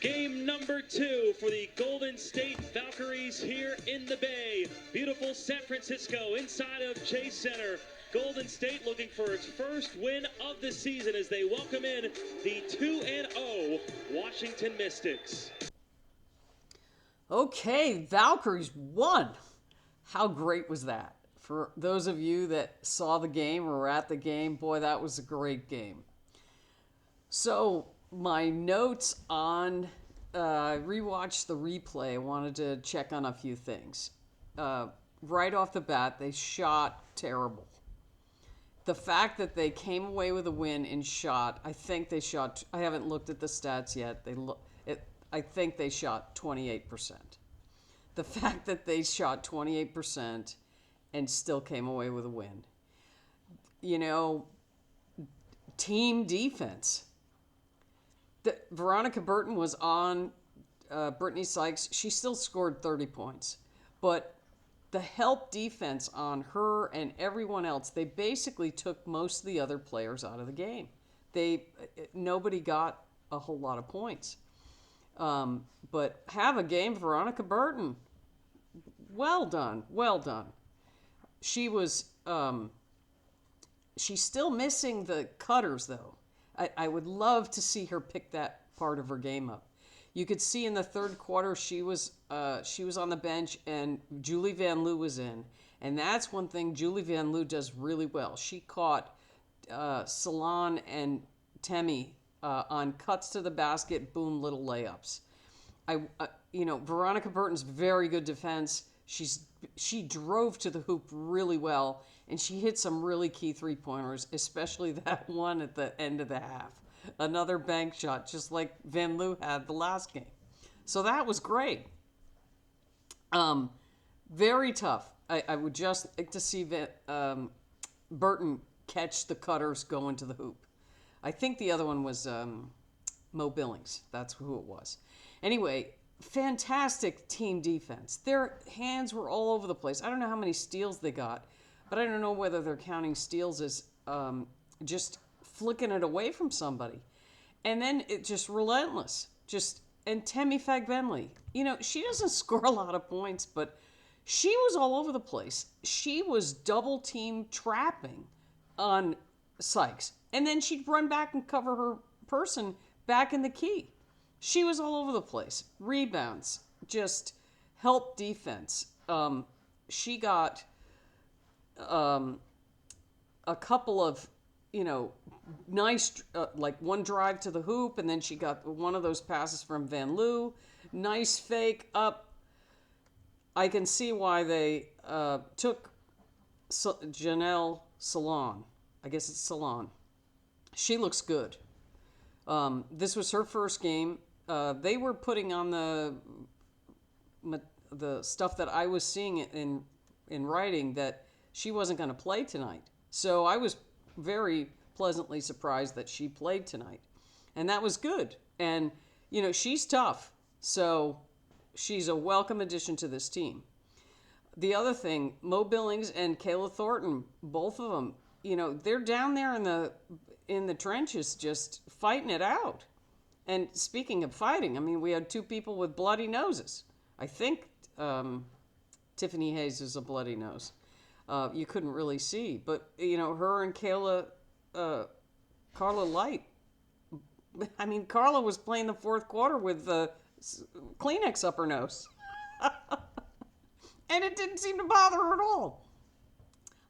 Game number 2 for the Golden State Valkyries here in the Bay. Beautiful San Francisco inside of Chase Center. Golden State looking for its first win of the season as they welcome in the 2-0 Washington Mystics. Okay, Valkyries won. How great was that? For those of you that saw the game or were at the game, boy, that was a great game. So my notes on, rewatched the replay. I wanted to check on a few things. Right off the bat, they shot terrible. The fact that they came away with a win in shot, I think they shot, I haven't looked at the stats yet. I think they shot 28%. The fact that they shot 28% and still came away with a win. You know, team defense. Veronica Burton was on Brittany Sykes. She still scored 30 points. But the help defense on her and everyone else, they basically took most of the other players out of the game. Nobody got a whole lot of points. But have a game, Veronica Burton. Well done, well done. She was, she's still missing the cutters though. I would love to see her pick that part of her game up. You could see in the third quarter she was on the bench and Julie Van Loo was in. And that's one thing Julie Van Loo does really well. She caught Salon and Temi on cuts to the basket, boom, little layups. Veronica Burton's very good defense. She drove to the hoop really well, and she hit some really key three-pointers, especially that one at the end of the half. Another bank shot, just like Van Loo had the last game. So that was great. Very tough. I would just like to see Burton catch the cutters going to the hoop. I think the other one was Mo Billings. That's who it was. Anyway, fantastic team defense. Their hands were all over the place. I don't know how many steals they got, but I don't know whether they're counting steals as just flicking it away from somebody. And then it just relentless. And Temi Fagbenley, she doesn't score a lot of points, but she was all over the place. She was double team trapping on Sykes. And then she'd run back and cover her person back in the key. She was all over the place. Rebounds, just help defense. She got a couple of, nice, like one drive to the hoop, and then she got one of those passes from Van Loo. Nice fake up. I can see why they took Janelle Salon. I guess it's Salon. She looks good. This was her first game. They were putting on the stuff that I was seeing in writing that she wasn't going to play tonight. So I was very pleasantly surprised that she played tonight. And that was good. And, she's tough. So she's a welcome addition to this team. The other thing, Mo Billings and Kayla Thornton, both of them, they're down there in the trenches just fighting it out. And speaking of fighting, we had two people with bloody noses. I think Tiffany Hayes is a bloody nose. You couldn't really see. But, her and Carla Light. Carla was playing the fourth quarter with Kleenex up her nose. And it didn't seem to bother her at all.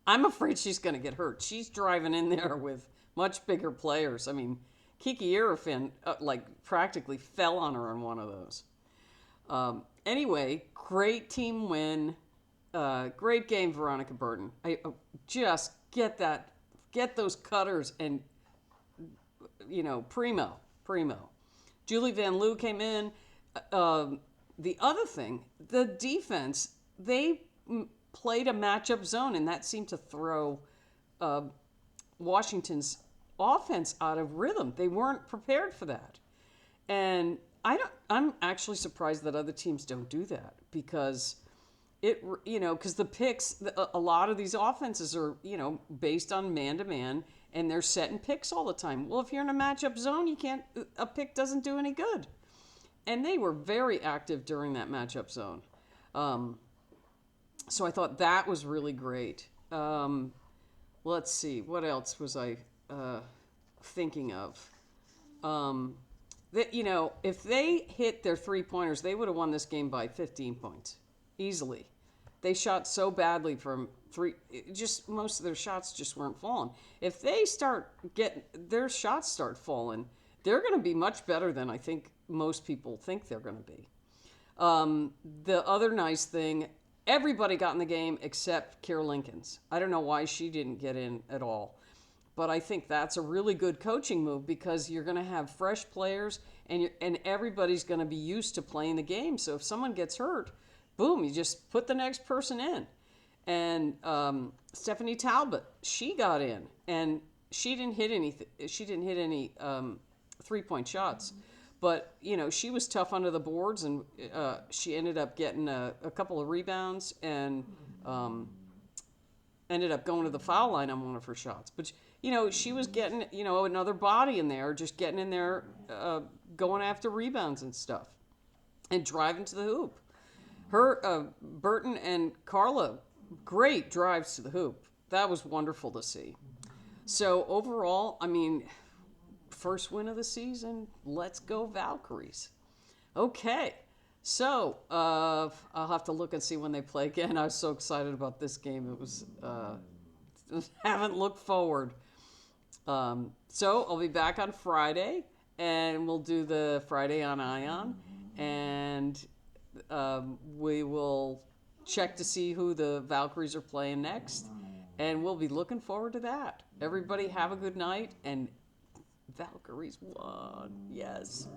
I'm afraid she's going to get hurt. She's driving in there with much bigger players. Kiki Irafin, practically fell on her on one of those. Anyway, great team win. Great game, Veronica Burton. Just get those cutters and, primo. Julie Van Loo came in. The other thing, the defense, they played a matchup zone, and that seemed to throw Washington's offense out of rhythm. They weren't prepared for that. And I'm actually surprised that other teams don't do that, because because the picks, a lot of these offenses are, based on man-to-man, and they're setting picks all the time. Well, if you're in a matchup zone, a pick doesn't do any good. and they were very active during that matchup zone. So I thought that was really great. Let's see, what else was I thinking of? That, if they hit their 3-pointers, they would have won this game by 15 points easily. They shot so badly from three, just most of their shots just weren't falling. If they their shots start falling, they're going to be much better than I think most people think they're going to be. The other nice thing, everybody got in the game except Kiera Linkins. I don't know why she didn't get in at all. But I think that's a really good coaching move because you're going to have fresh players and everybody's going to be used to playing the game. So if someone gets hurt, boom, you just put the next person in. And Stephanie Talbot, she got in and she didn't hit any 3-point shots. But, she was tough under the boards and she ended up getting a couple of rebounds and ended up going to the foul line on one of her shots. But, she was getting, another body in there, just getting in there, going after rebounds and stuff and driving to the hoop. Her, Burton and Carla, great drives to the hoop. That was wonderful to see. So overall, first win of the season. Let's go Valkyries. Okay. So, I'll have to look and see when they play again. I was so excited about this game. It was, haven't looked forward. So I'll be back on Friday and we'll do the Friday on Ion and, we will check to see who the Valkyries are playing next and we'll be looking forward to that. Everybody have a good night and Valkyries won. Yes.